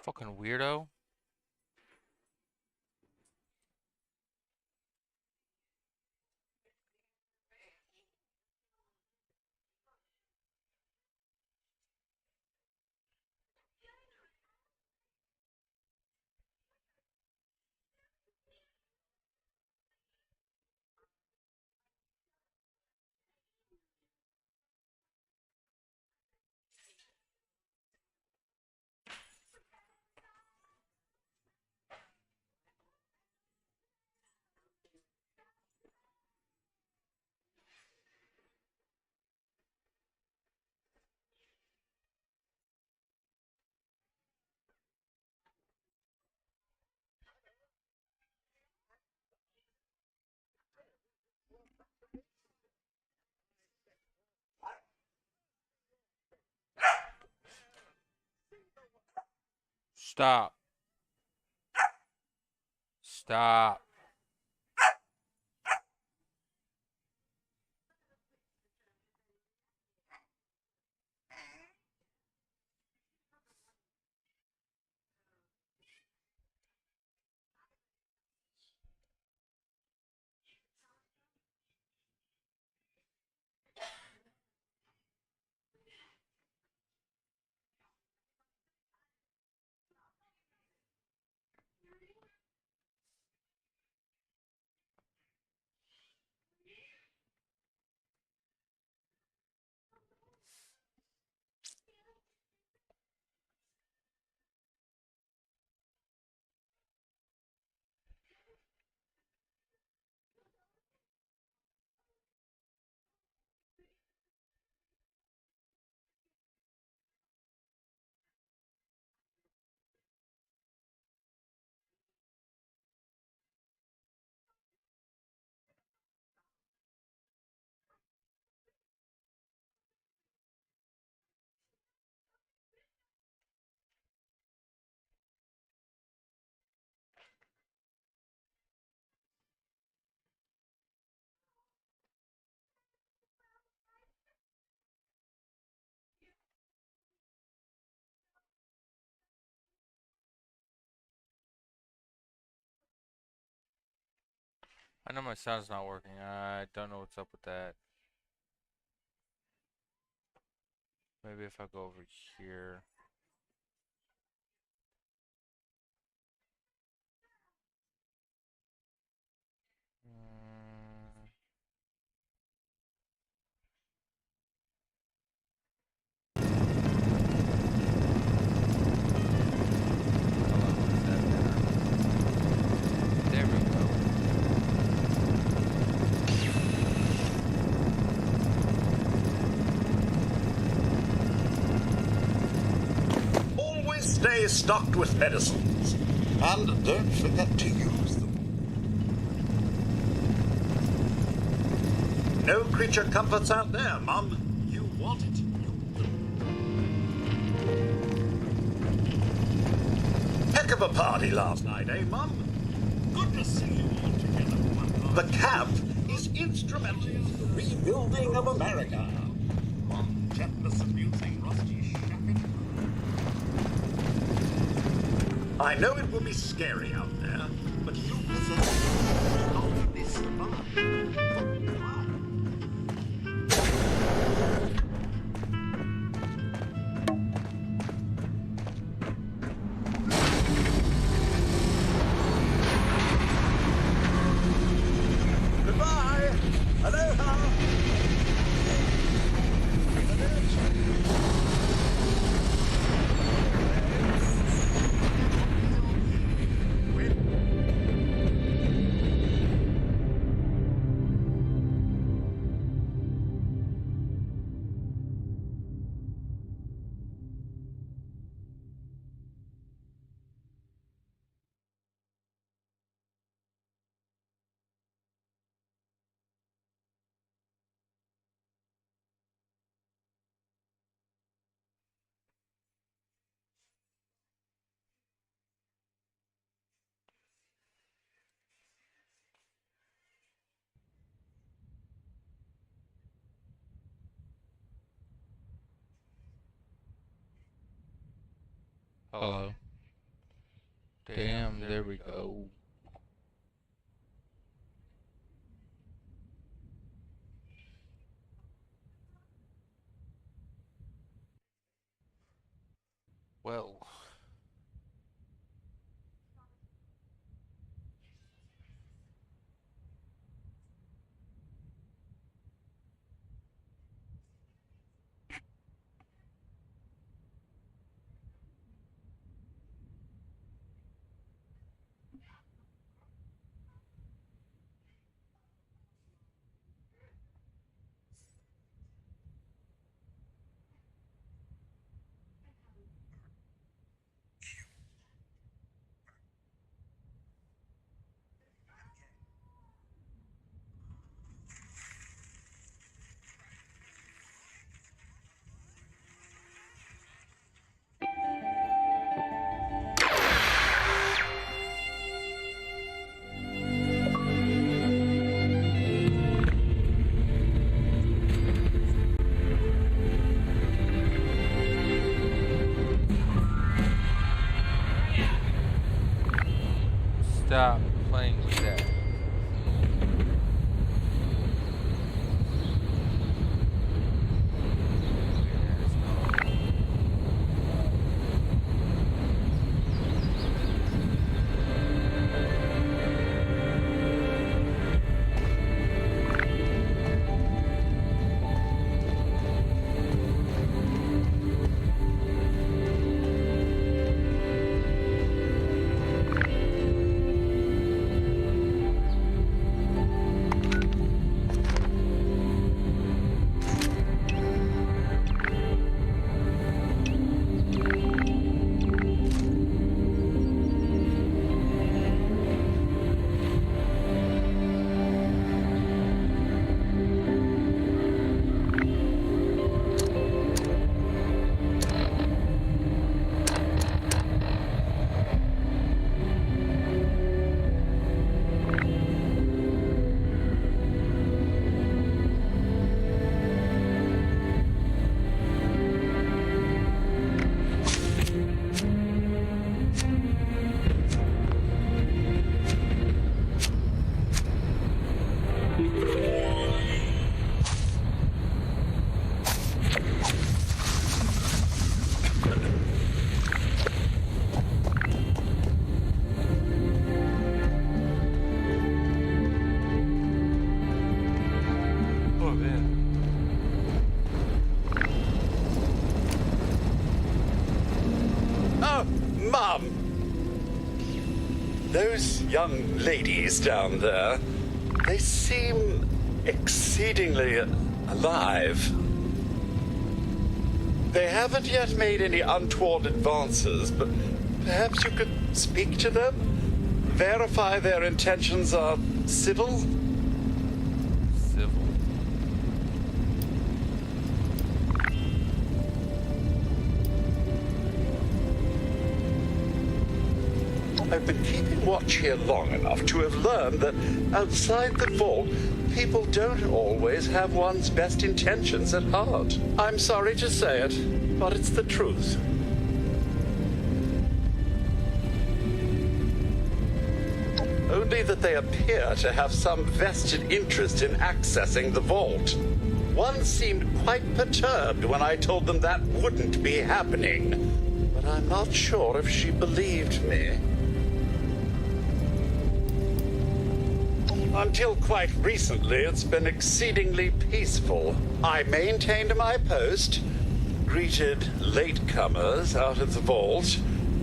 Fucking weirdo. Stop. Stop. I know my sound's not working. I don't know what's up with that. Maybe if I go over here. Mm, hold on, is that better? There we go. Always stay stocked with medicines. And don't forget to use them. No creature comforts out there, Mum. You want it. Heck of a party last night, eh, Mum? Good to see you all together, Mum. The camp is instrumental in the rebuilding of America. Mum, tetanus amusing Rusty Shacket. I know it will be scary out there, but you possess of this love. Goodbye. Aloha. Hello. Hello. Damn, there we go. Well. Stop playing with that. Mum! Those young ladies down there, they seem exceedingly alive. They haven't yet made any untoward advances, but perhaps you could speak to them? Verify their intentions are civil? Civil. I've been keeping watch here long enough to have learned that outside the vault, people don't always have one's best intentions at heart. I'm sorry to say it, but it's the truth. Only that they appear to have some vested interest in accessing the vault. One seemed quite perturbed when I told them that wouldn't be happening, but I'm not sure if she believed me. Until quite recently, it's been exceedingly peaceful. I maintained my post, greeted latecomers out of the vault,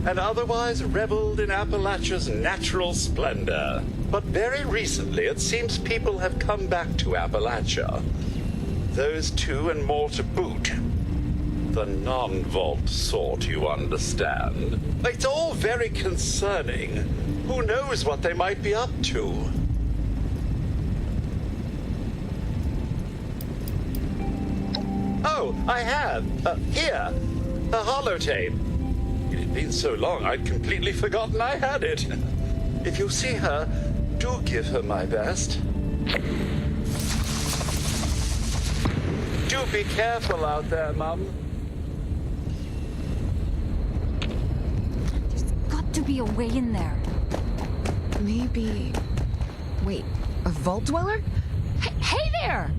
and otherwise reveled in Appalachia's natural splendor. But very recently, it seems people have come back to Appalachia. Those two and more to boot. The non-vault sort, you understand. It's all very concerning. Who knows what they might be up to? Oh, I have. Here. A holotape. It had been so long, I'd completely forgotten I had it. If you see her, do give her my best. Do be careful out there, Mum. There's got to to be a way in there. Maybe... Wait, a vault dweller? Hey there!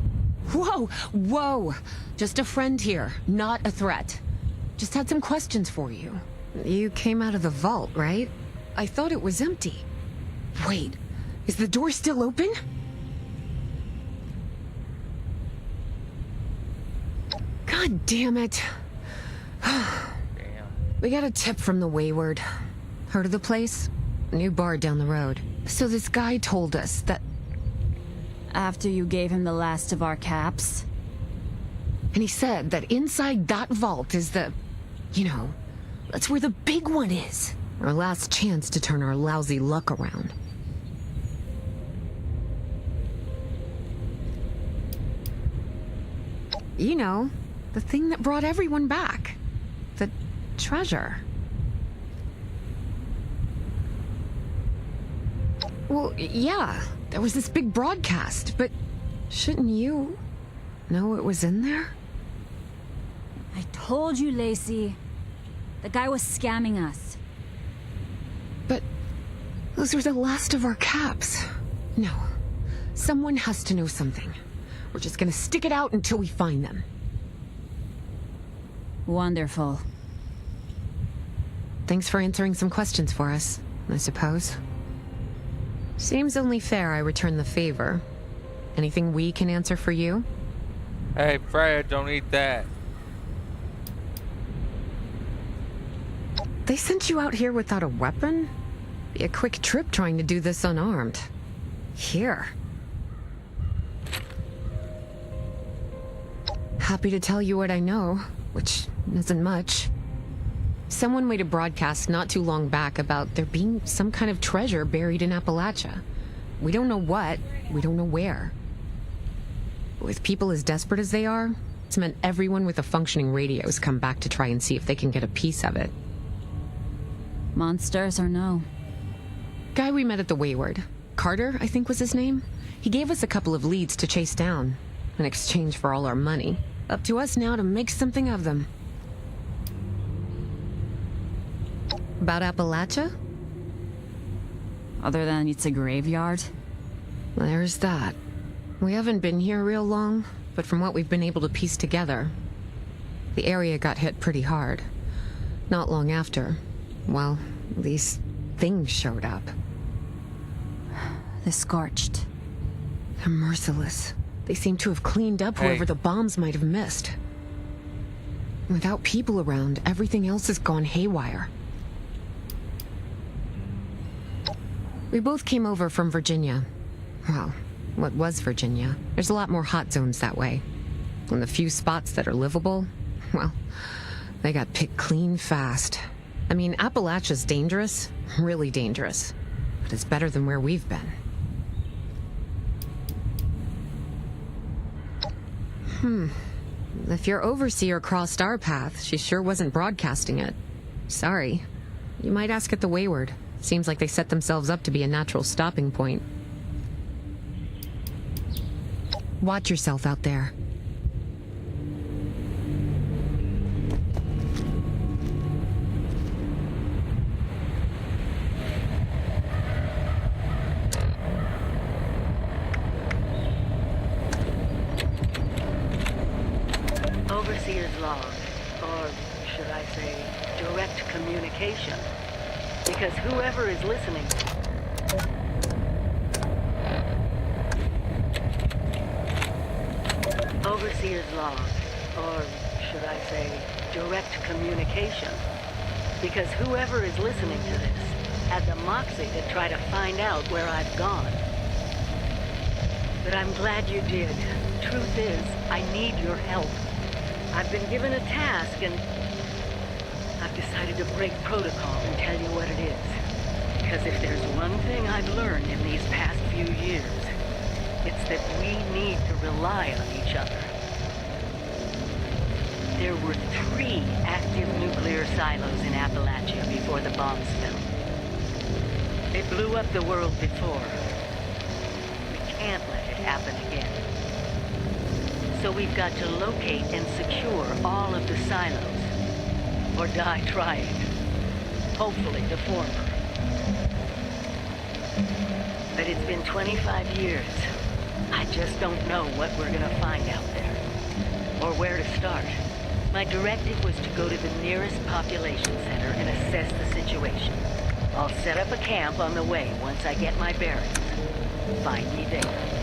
Whoa, whoa! Just a friend here, not a threat. Just had some questions for you. You came out of the vault, right? I thought it was empty. Wait, is the door still open? God damn it. Damn. We got a tip from the Wayward. Heard of the place? A new bar down the road. So this guy told us that... After you gave him the last of our caps? And he said that inside that vault is the... You know, that's where the big one is. Our last chance to turn our lousy luck around. You know, the thing that brought everyone back. The treasure. Well, yeah, there was this big broadcast, but shouldn't you know it was in there? I told you, Lacey. The guy was scamming us. But those were the last of our caps. No, someone has to know something. We're just gonna stick it out until we find them. Wonderful. Thanks for answering some questions for us, I suppose. Seems only fair I return the favor. Anything we can answer for you? Hey, Fred, don't eat that. They sent you out here without a weapon? Be a quick trip trying to do this unarmed. Here. Happy to tell you what I know, which isn't much. Someone made a broadcast not too long back about there being some kind of treasure buried in Appalachia. We don't know what, we don't know where. With people as desperate as they are, it's meant everyone with a functioning radio has come back to try and see if they can get a piece of it. Monsters or no? Guy we met at the Wayward. Carter, I think was his name. He gave us a couple of leads to chase down, in exchange for all our money. Up to us now to make something of them. About Appalachia? Other than it's a graveyard? There's that. We haven't been here real long, but from what we've been able to piece together, the area got hit pretty hard. Not long after, well, these things showed up. The Scorched. They're merciless. They seem to have cleaned up whoever the bombs might have missed. Without people around, everything else has gone haywire. We both came over from Virginia. Well, what was Virginia? There's a lot more hot zones that way. And the few spots that are livable, well, they got picked clean fast. I mean, Appalachia's dangerous, really dangerous. But it's better than where we've been. If your overseer crossed our path, she sure wasn't broadcasting it. Sorry. You might ask at the Wayward. Seems like they set themselves up to be a natural stopping point. Watch yourself out there. Overseer's log, or should I say, direct communication. Because whoever is listening... Overseer's log, or should I say, direct communication. Because whoever is listening to this had the moxie to try to find out where I've gone. But I'm glad you did. Truth is, I need your help. I've been given a task and I've decided to break protocol and tell you what it is. Because if there's one thing I've learned in these past few years, it's that we need to rely on each other. There were 3 active nuclear silos in Appalachia before the bombs fell. They blew up the world before. We can't let it happen again. So we've got to locate and secure all of the silos. Or die trying. Hopefully the former. But it's been 25 years. I just don't know what we're gonna find out there, or where to start. My directive was to go to the nearest population center and assess the situation. I'll set up a camp on the way once I get my bearings. Find me there.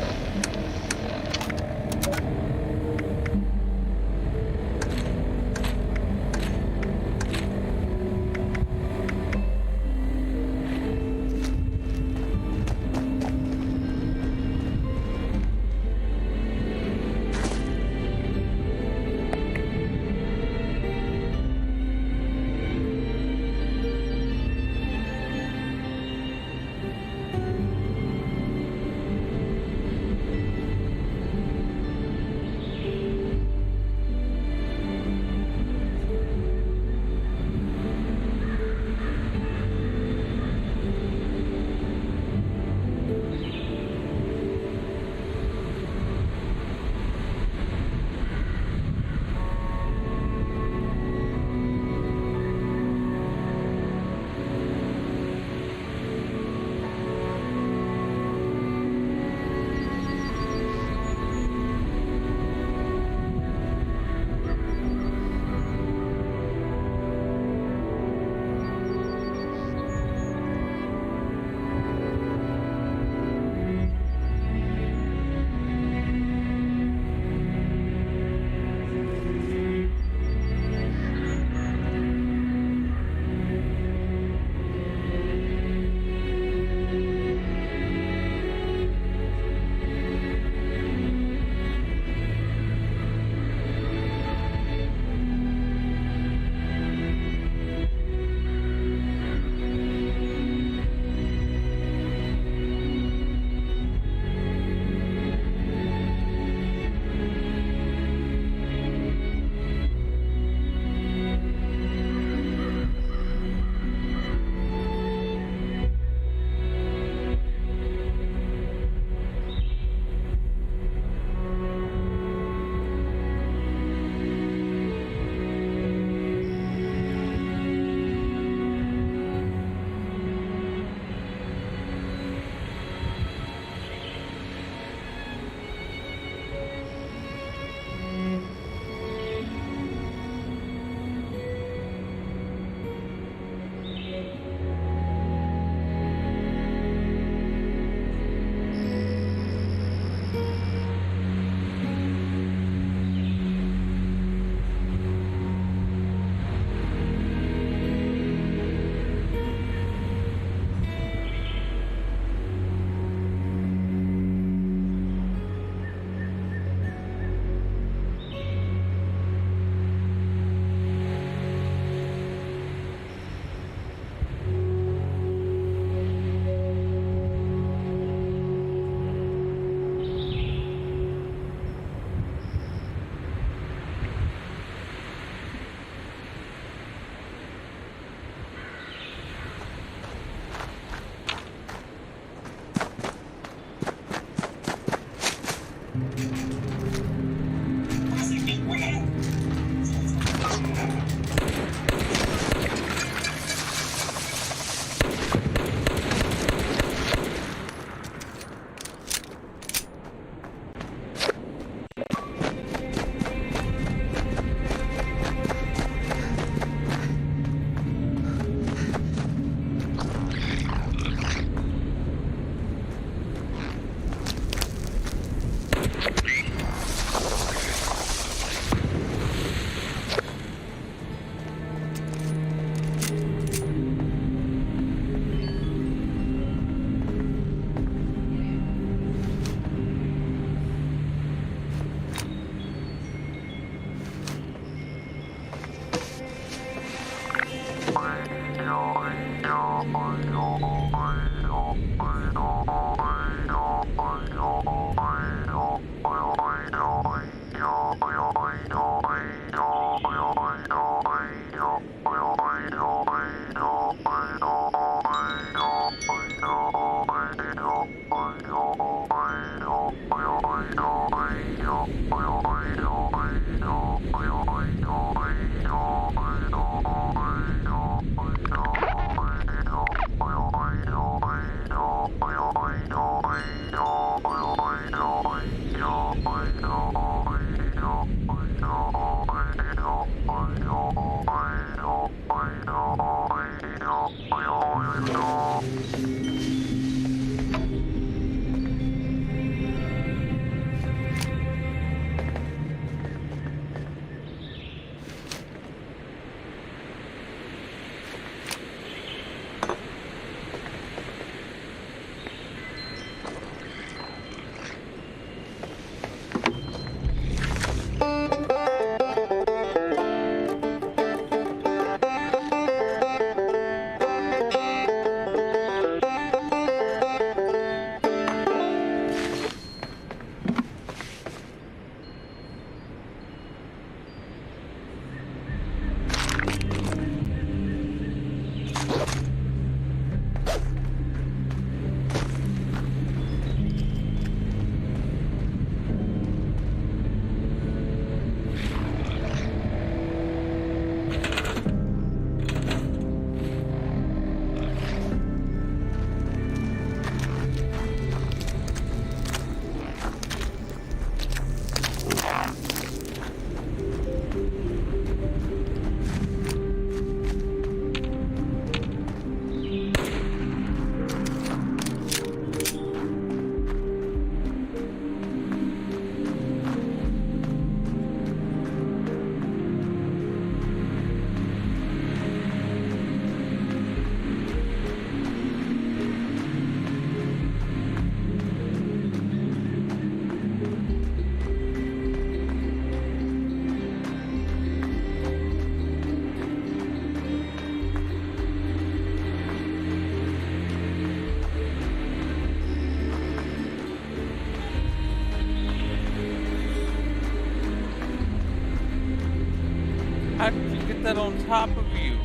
How did you get that on top of you?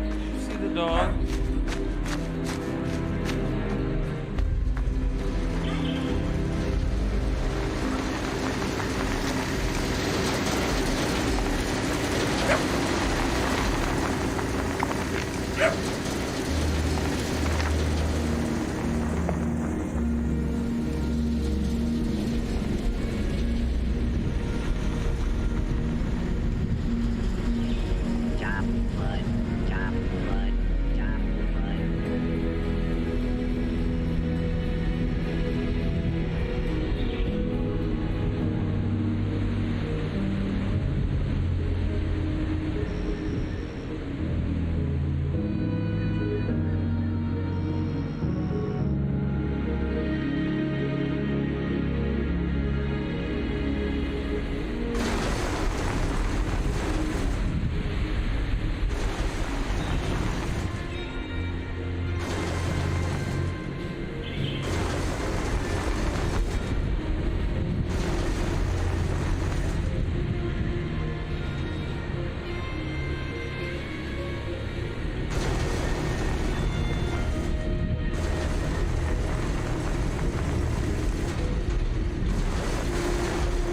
Did you see the dog? Chop blood, chop blood, chop blood.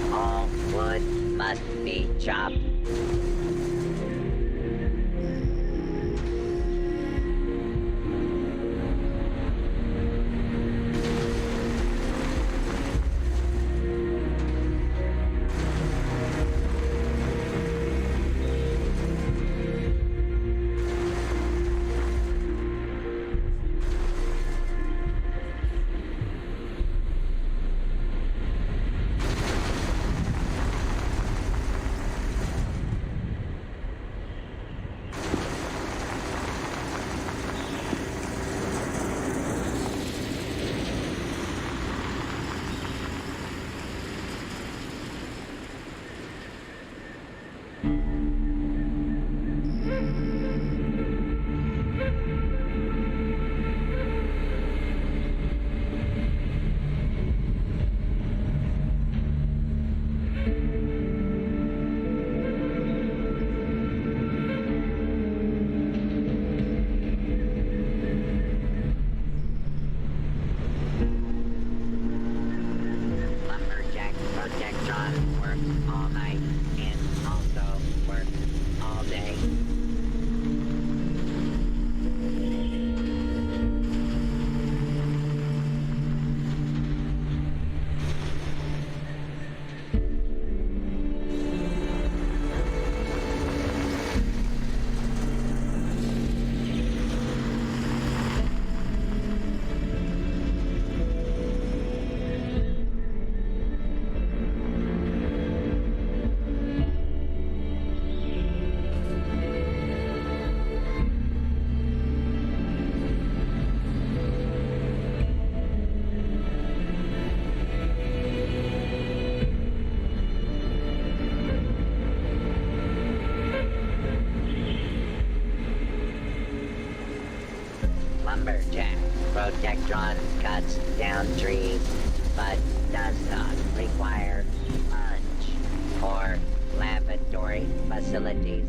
All wood must be chopped. Lumberjack Projectron works all night and also works all day. Lumberjack Protectron cuts down trees, but does not require lunch or laboratory facilities.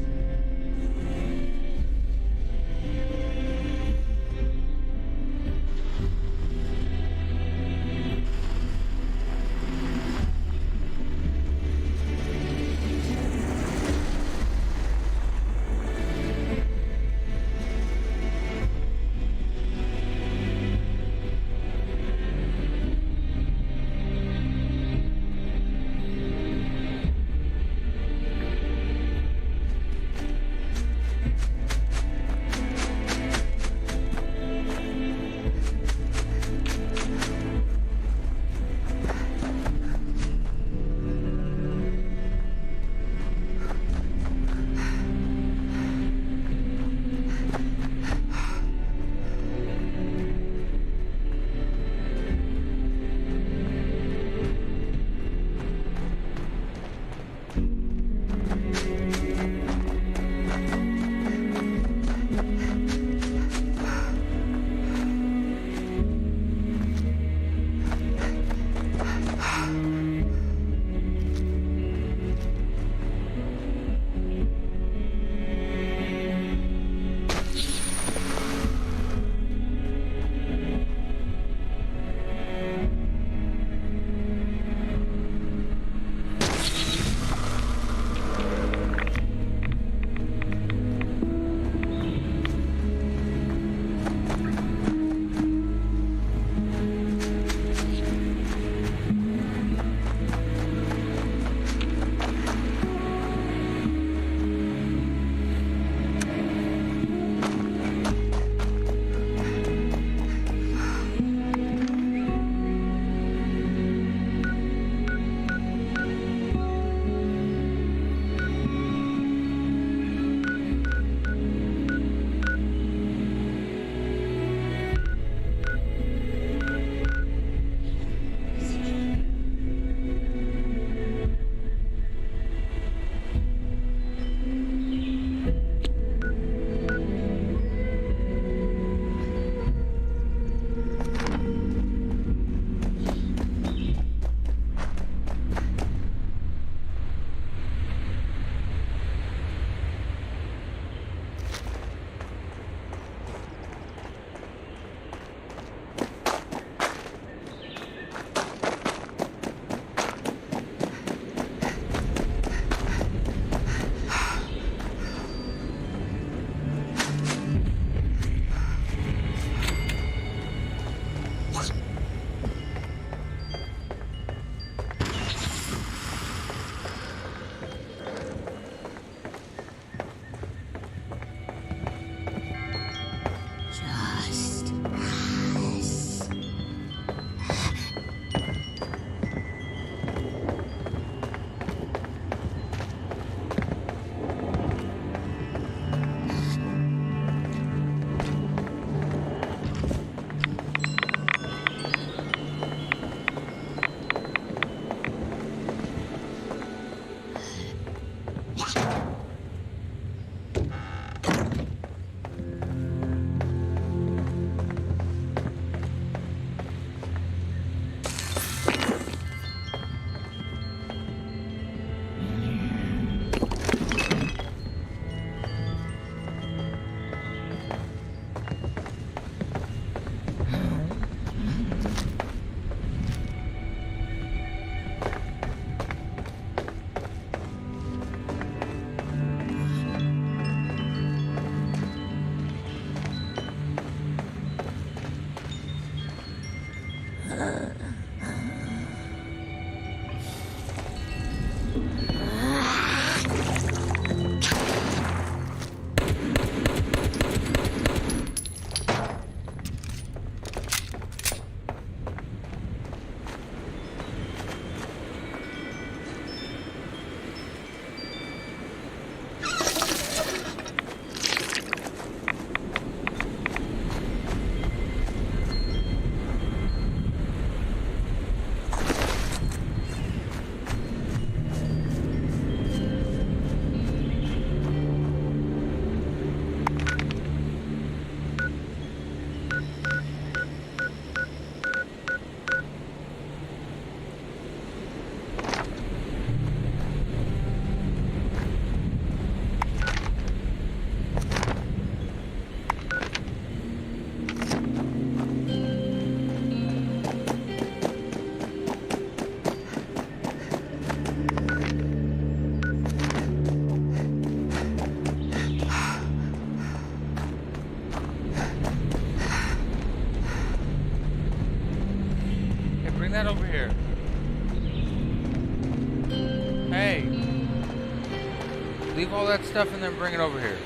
Leave all that stuff and then bring it over here.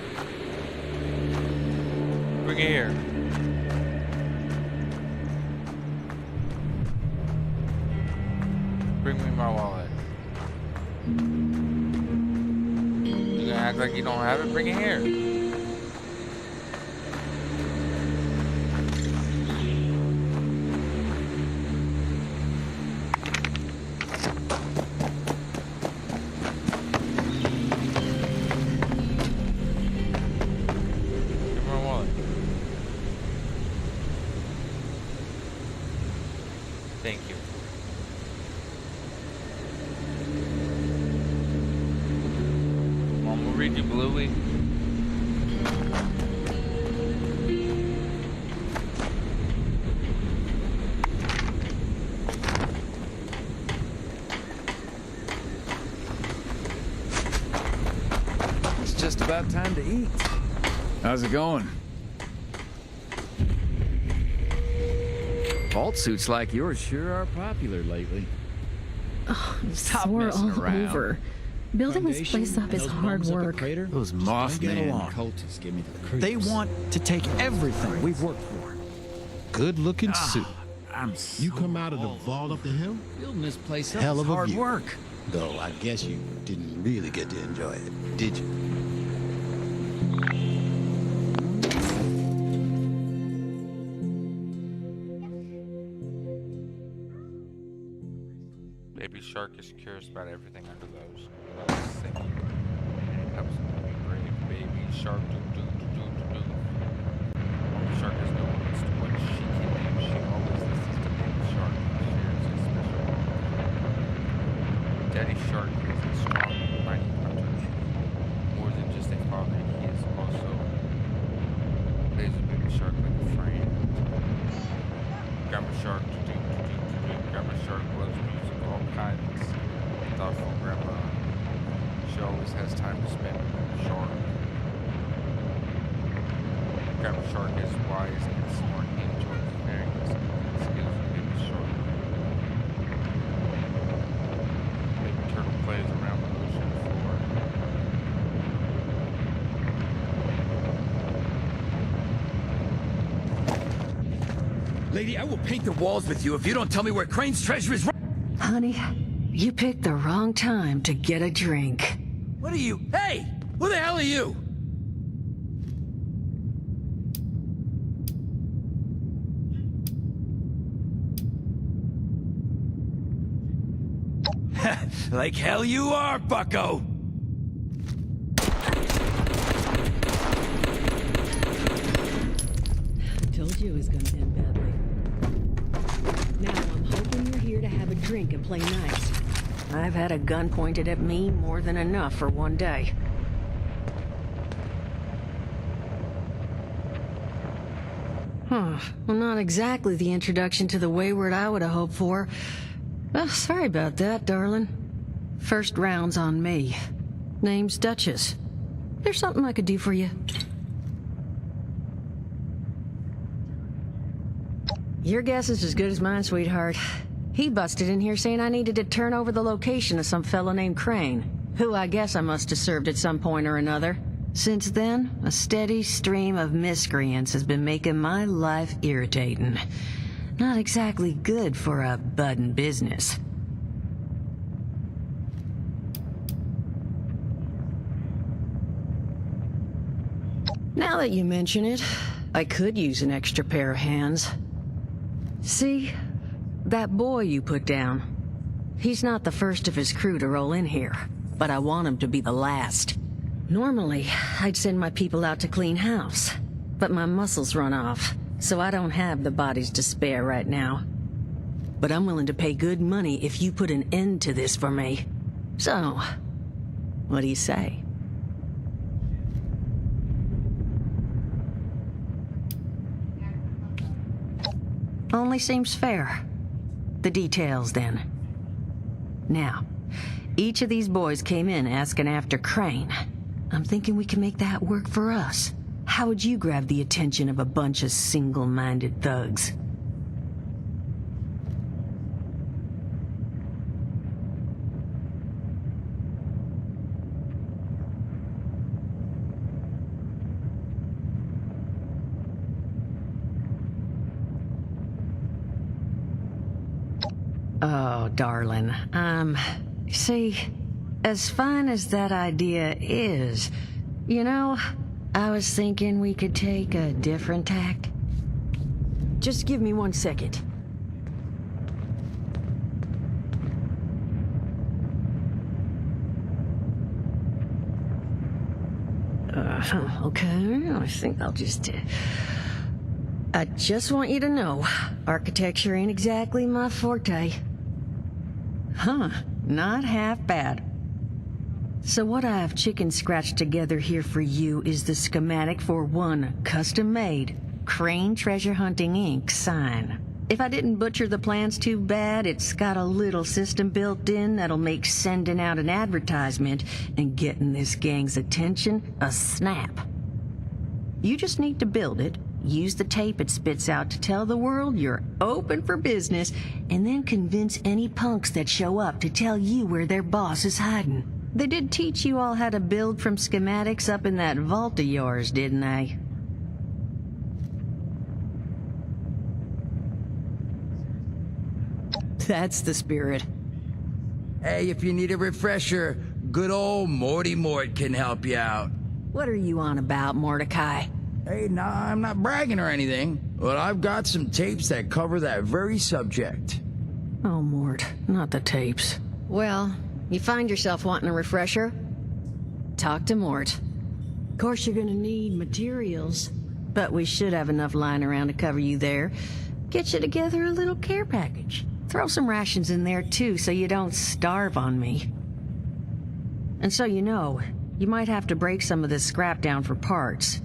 Bring it here. Bring me my wallet. You gonna act like you don't have it? Bring it here. Give me my wallet. Thank you. Mom will read you, Bluey. It's just about time to eat. How's it going? Vault suits like yours sure are popular lately. Stop Sore messing all around. over. Building this place up is hard work. Those Mothman cultists give me the creeps. They want to take everything we've worked for. Good-looking suit. I'm so You come out of the vault up the hill? Building this place up Hell is of a hard view. work. Though I guess you didn't really get to enjoy it, did you? Baby Shark is curious about everything under those. Singing. And it helps him to be brave. Baby Shark, do. Mommy Shark has no limits to what she can do. She always listens to Baby Shark and shares a special bond. Daddy Shark is a strong, mighty hunter. More than just a father, he is also plays with Baby Shark like a friend. Grandma Shark, do. Grandma Shark loves music of all kinds. Thoughtful grandma. She always has time to spend with Baby Shark. Grandma Shark is wise and smart. He enjoys sharing his skills with Baby Shark. Baby Turtle plays around the ocean floor. Lady, I will paint the walls with you if you don't tell me where Crane's treasure is. Honey, you picked the wrong time to get a drink. What are you? Hey! Who the hell are you? Like hell you are, bucko! Told you it was gonna end badly. Now, I'm hoping you're here to have a drink and play nice. I've had a gun pointed at me more than enough for one day. Well, not exactly the introduction to the Wayward I would have hoped for. Well, sorry about that, darling. First round's on me. Name's Duchess. There's something I could do for you. Your guess is as good as mine, sweetheart. He busted in here saying I needed to turn over the location of some fellow named Crane, who I guess I must have served at some point or another. Since then, a steady stream of miscreants has been making my life irritating. Not exactly good for a budding business. Now that you mention it, I could use an extra pair of hands. See, that boy you put down, he's not the first of his crew to roll in here, but I want him to be the last. Normally, I'd send my people out to clean house, but my muscles run off, so I don't have the bodies to spare right now. But I'm willing to pay good money if you put an end to this for me. So, what do you say? Only seems fair. The details, then. Now, each of these boys came in asking after Crane. I'm thinking we can make that work for us. How would you grab the attention of a bunch of single-minded thugs? Oh, darling. See, as fine as that idea is, you know, I was thinking we could take a different tack. Just give me 1 second. Okay, I think I'll just... I just want you to know, architecture ain't exactly my forte. Huh, not half bad. So what I've chicken scratched together here for you is the schematic for one custom-made Crane Treasure Hunting Inc. sign. If I didn't butcher the plans too bad, it's got a little system built in that'll make sending out an advertisement and getting this gang's attention a snap. You just need to build it, use the tape it spits out to tell the world you're open for business, and then convince any punks that show up to tell you where their boss is hiding. They did teach you all how to build from schematics up in that vault of yours, didn't they? That's the spirit. Hey, if you need a refresher, good old Morty Mort can help you out. What are you on about, Mordecai? Hey, nah, I'm not bragging or anything, but I've got some tapes that cover that very subject. Oh, Mort, not the tapes. Well, you find yourself wanting a refresher? Talk to Mort. Of course you're gonna need materials, but we should have enough lying around to cover you there. Get you together a little care package. Throw some rations in there too, so you don't starve on me. And so you know, you might have to break some of this scrap down for parts.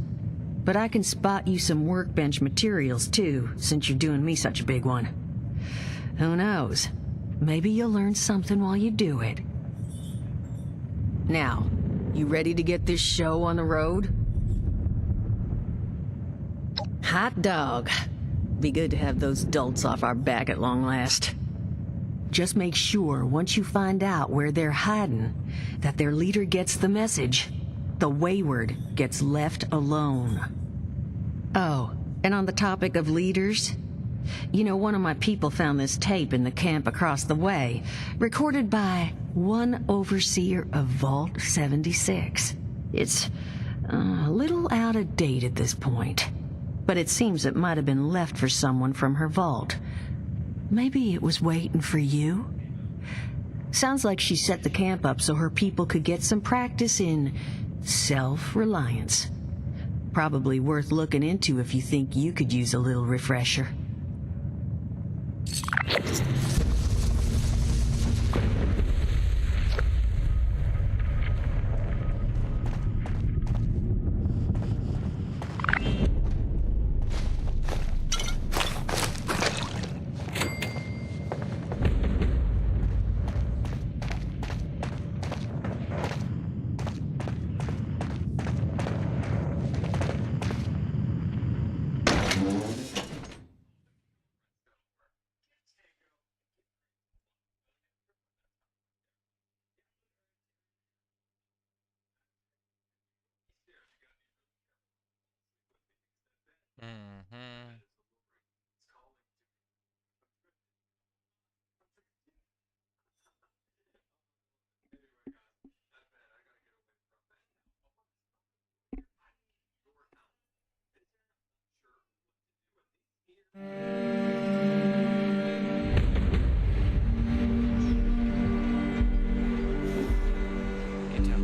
But I can spot you some workbench materials too, since you're doing me such a big one. Who knows? Maybe you'll learn something while you do it. Now, you ready to get this show on the road? Hot dog. Be good to have those dolts off our back at long last. Just make sure, once you find out where they're hiding, that their leader gets the message. The wayward gets left alone. Oh, and on the topic of leaders, you know, one of my people found this tape in the camp across the way, recorded by one overseer of Vault 76. It's a little out of date at this point, but it seems it might have been left for someone from her vault. Maybe it was waiting for you? Sounds like she set the camp up so her people could get some practice in self-reliance. Probably worth looking into if you think you could use a little refresher. Mm-hmm. Get down.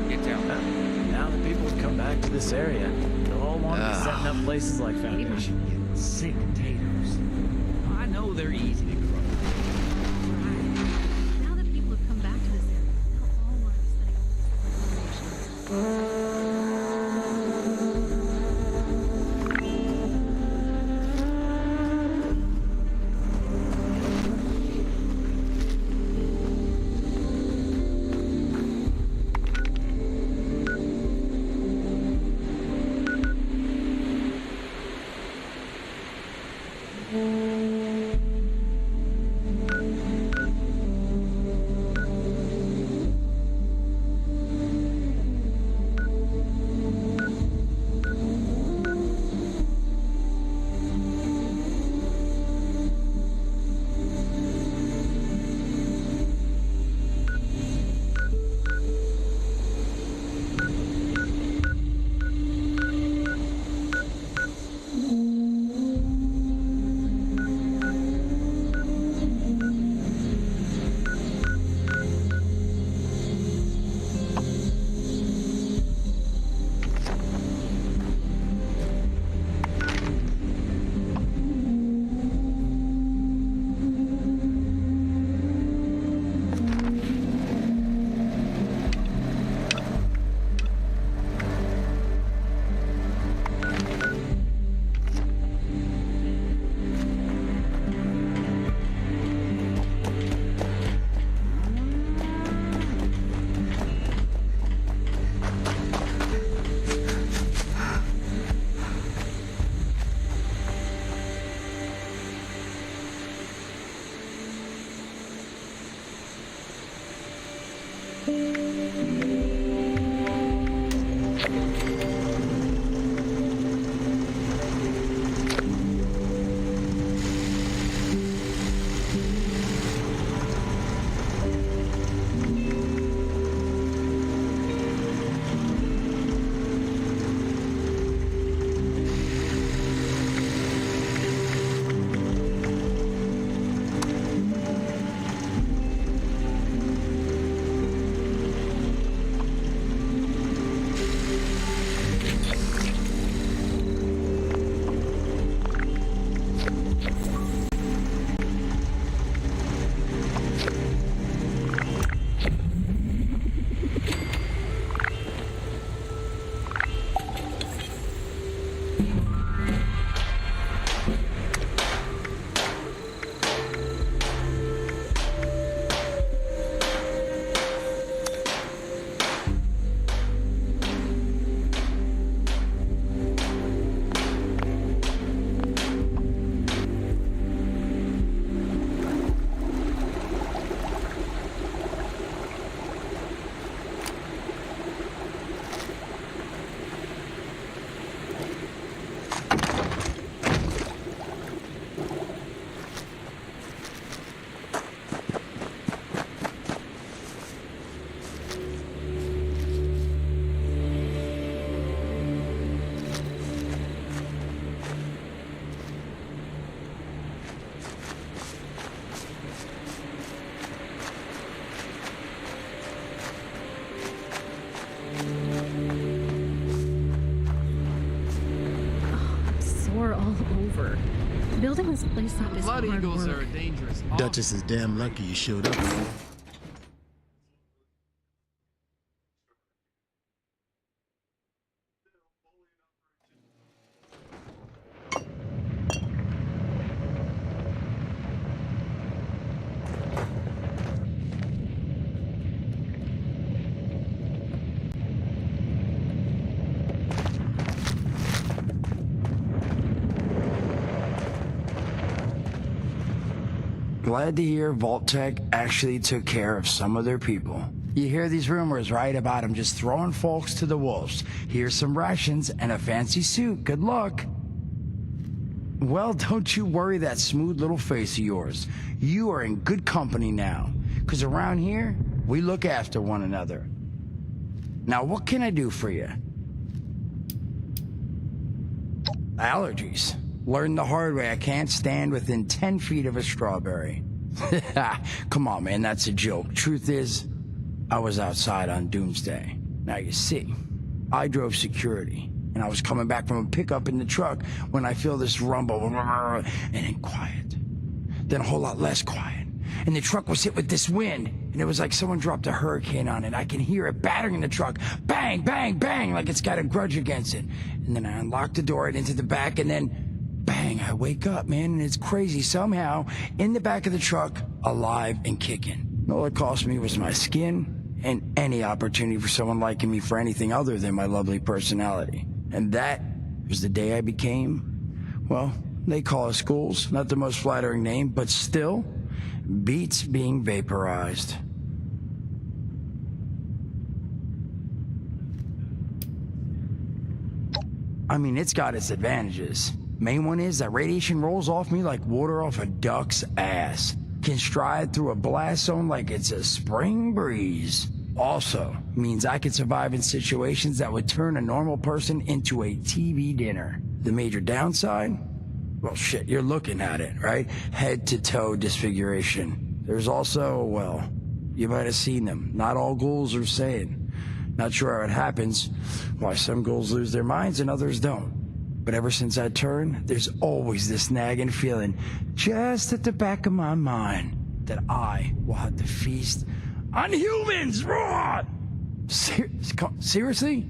Get down. Now that people have come back to this area, they'll all want to be setting up places like Foundation. Sick potatoes. I know they're easy to grow. Now that people have come back to this area, they'll all want to be setting up places. Building this place up is Blood hard eagles work. are dangerous. Duchess is damn lucky you showed up. Glad to hear Vault-Tec actually took care of some of their people. You hear these rumors, right, about them just throwing folks to the wolves. Here's some rations and a fancy suit. Good luck. Well, don't you worry that smooth little face of yours. You are in good company now. 'Cause around here, we look after one another. Now, what can I do for you? Allergies. Learned the hard way I can't stand within 10 feet of a strawberry. Come on, man, that's a joke. Truth is, I was outside on Doomsday. Now you see, I drove security, and I was coming back from a pickup in the truck when I feel this rumble, and then quiet. Then a whole lot less quiet. And the truck was hit with this wind, and it was like someone dropped a hurricane on it. I can hear it battering the truck. Bang, bang, bang, like it's got a grudge against it. And then I unlocked the door and into the back, and then bang, I wake up, man, and it's crazy. Somehow, in the back of the truck, alive and kicking. All it cost me was my skin and any opportunity for someone liking me for anything other than my lovely personality. And that was the day I became, well, they call us ghouls. Not the most flattering name, but still, beats being vaporized. I mean, it's got its advantages. Main one is that radiation rolls off me like water off a duck's ass. Can stride through a blast zone like it's a spring breeze. Also, means I can survive in situations that would turn a normal person into a TV dinner. The major downside? Well, shit, you're looking at it, right? Head to toe disfiguration. There's also, well, you might have seen them. Not all ghouls are sane. Not sure how it happens, why some ghouls lose their minds and others don't. But ever since I turned, there's always this nagging feeling just at the back of my mind that I will have to feast on humans! Raw! Seriously?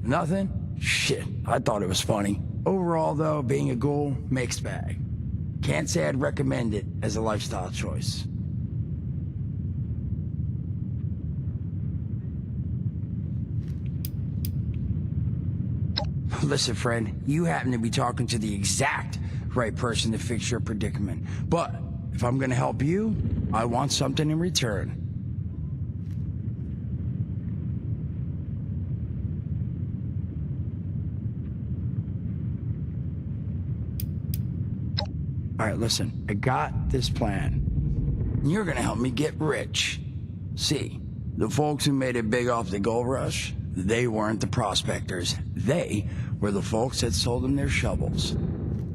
Nothing? Shit, I thought it was funny. Overall, though, being a ghoul, mixed bag. Can't say I'd recommend it as a lifestyle choice. Listen, friend, you happen to be talking to the exact right person to fix your predicament. But if I'm gonna help you, I want something in return. All right, listen, I got this plan. You're gonna help me get rich. See, the folks who made it big off the gold rush, they weren't the prospectors. They were the folks that sold them their shovels.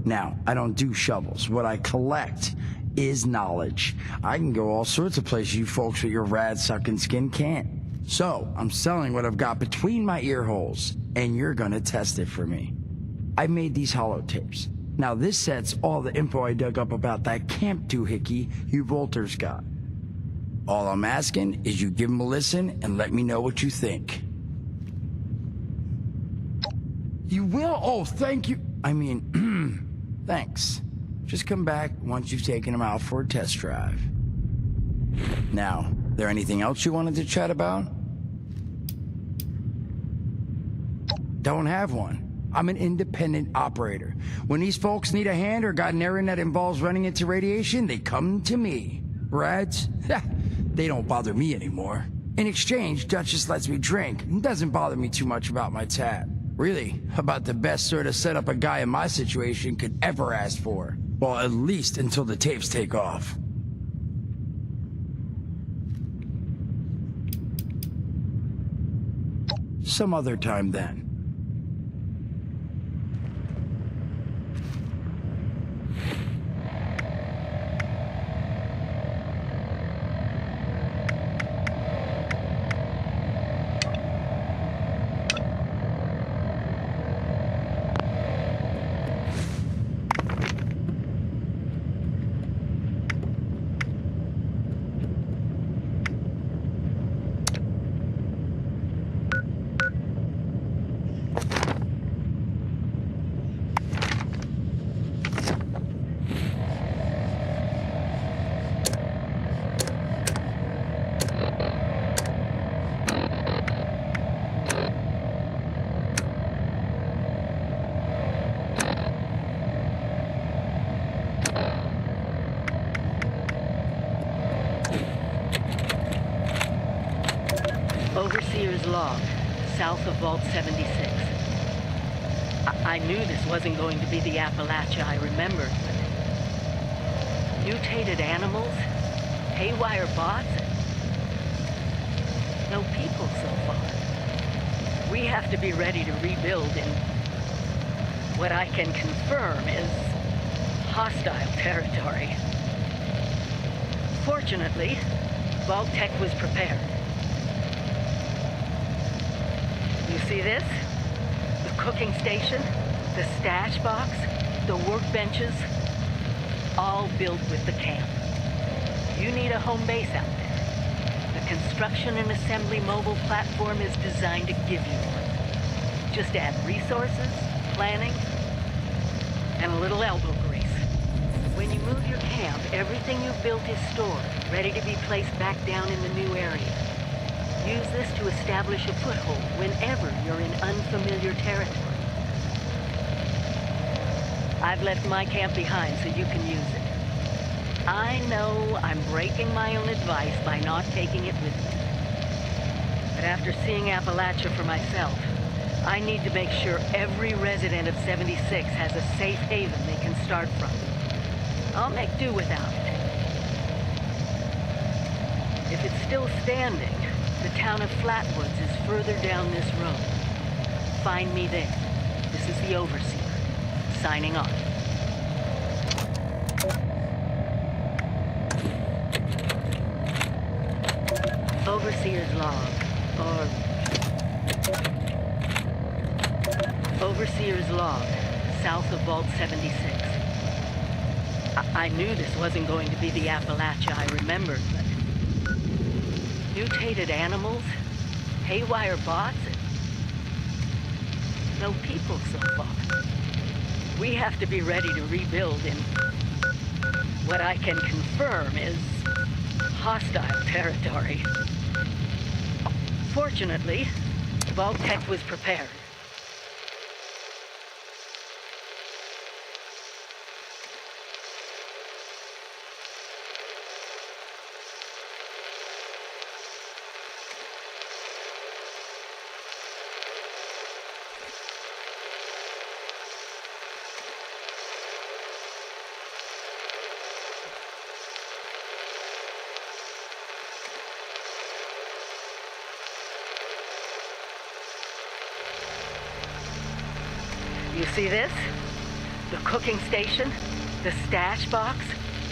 Now, I don't do shovels. What I collect is knowledge. I can go all sorts of places you folks with your rad-sucking skin can't. So, I'm selling what I've got between my ear holes, and you're gonna test it for me. I made these holotapes. Now, this set's all the info I dug up about that camp doohickey you Volters got. All I'm asking is you give them a listen and let me know what you think. You will? Oh, thank you. I mean, thanks. Just come back once you've taken them out for a test drive. Now, there anything else you wanted to chat about? Don't have one. I'm an independent operator. When these folks need a hand or got an errand that involves running into radiation, they come to me. Rads? They don't bother me anymore. In exchange, Duchess lets me drink and doesn't bother me too much about my tab. Really, about the best sort of setup a guy in my situation could ever ask for. Well, at least until the tapes take off. Some other time then. Overseer's log, south of Vault 76. I knew this wasn't going to be the Appalachia I remembered, but mutated animals, haywire bots, no people so far. We have to be ready to rebuild in what I can confirm is hostile territory. Fortunately, Vault-Tec was prepared. You see this? The cooking station, the stash box, the workbenches, all built with the camp. You need a home base out there. The construction and assembly mobile platform is designed to give you one. Just add resources, planning, and a little elbow grease. When you move your camp, everything you've built is stored, ready to be placed back down in the new area. Use this to establish a foothold whenever you're in unfamiliar territory. I've left my camp behind so you can use it. I know I'm breaking my own advice by not taking it with me. But after seeing Appalachia for myself, I need to make sure every resident of 76 has a safe haven they can start from. I'll make do without it. If it's still standing, the town of Flatwoods is further down this road. Find me there. This is the Overseer, signing off. Overseer's log, or... Overseer's log, south of Vault 76. I knew this wasn't going to be the Appalachia I remembered, but... Mutated animals, haywire bots, no people so far. We have to be ready to rebuild in what I can confirm is hostile territory. Fortunately, Vault-Tec was prepared. You see this? The cooking station, the stash box,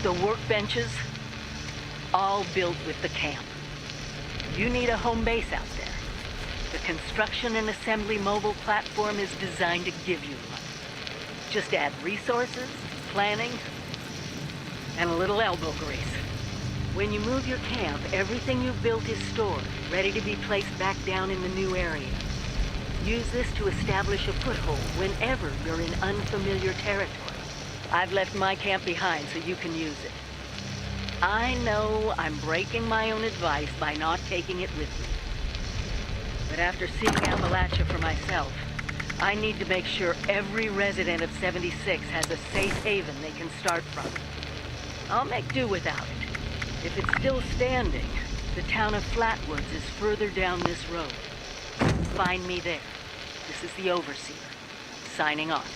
the workbenches, all built with the camp. You need a home base out there. The construction and assembly mobile platform is designed to give you one. Just add resources, planning, and a little elbow grease. When you move your camp, everything you've built is stored, ready to be placed back down in the new area. Use this to establish a foothold whenever you're in unfamiliar territory. I've left my camp behind so you can use it. I know I'm breaking my own advice by not taking it with me. But after seeing Appalachia for myself, I need to make sure every resident of 76 has a safe haven they can start from. I'll make do without it. If it's still standing, the town of Flatwoods is further down this road. Find me there. This is the Overseer, signing off.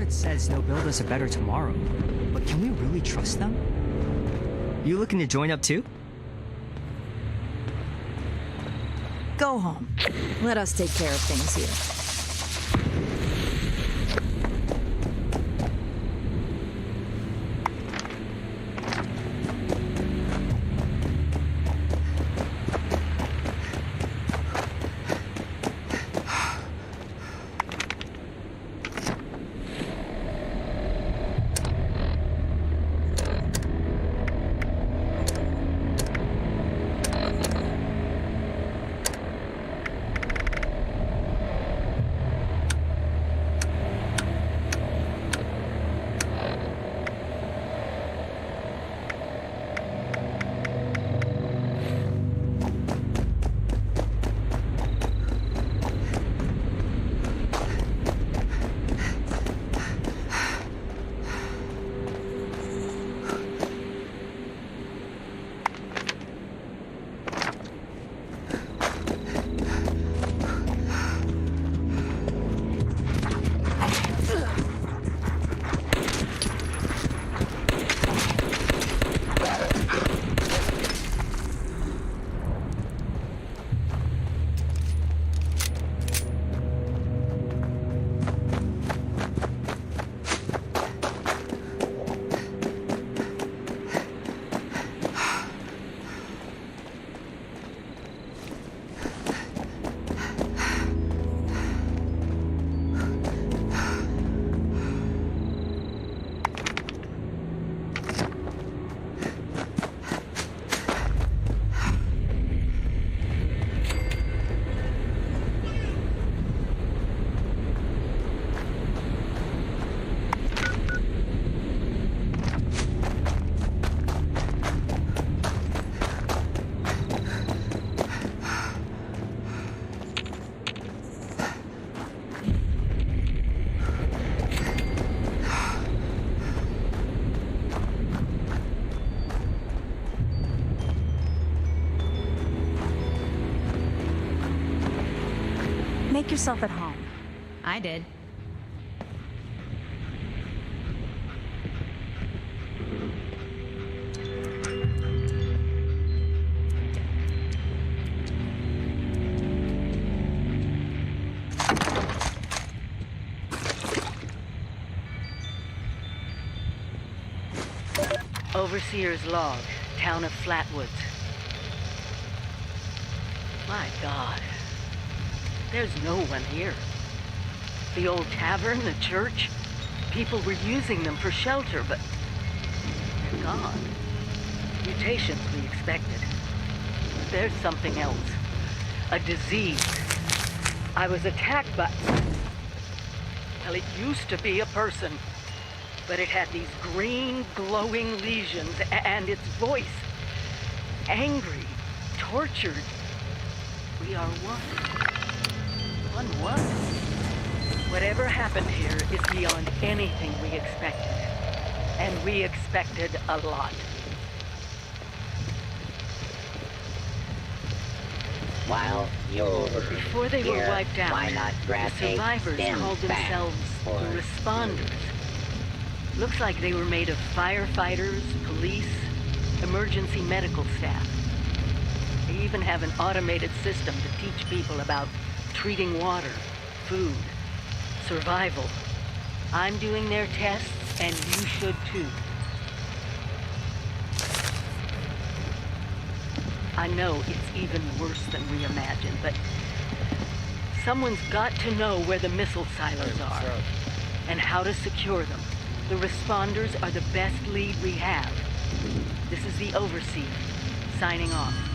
Says they'll build us a better tomorrow, but can we really trust them? You looking to join up too? Go home. Let us take care of things here. Make yourself at home. I did. Overseer's log, town of Flatwoods. My God. There's no one here. The old tavern, the church, people were using them for shelter, but they're gone. Mutations we expected. But there's something else. A disease. I was attacked by... Well, it used to be a person. But it had these green, glowing lesions, and its voice. Angry, tortured. We are one. One what? Whatever happened here is beyond anything we expected. And we expected a lot. While you're Before they were wiped out, why not grab the survivors called themselves the Responders. Looks like they were made of firefighters, police, emergency medical staff. They even have an automated system to teach people about treating water, food, survival. I'm doing their tests, and you should too. I know it's even worse than we imagined, but someone's got to know where the missile silos are and how to secure them. The Responders are the best lead we have. This is the Overseer, signing off.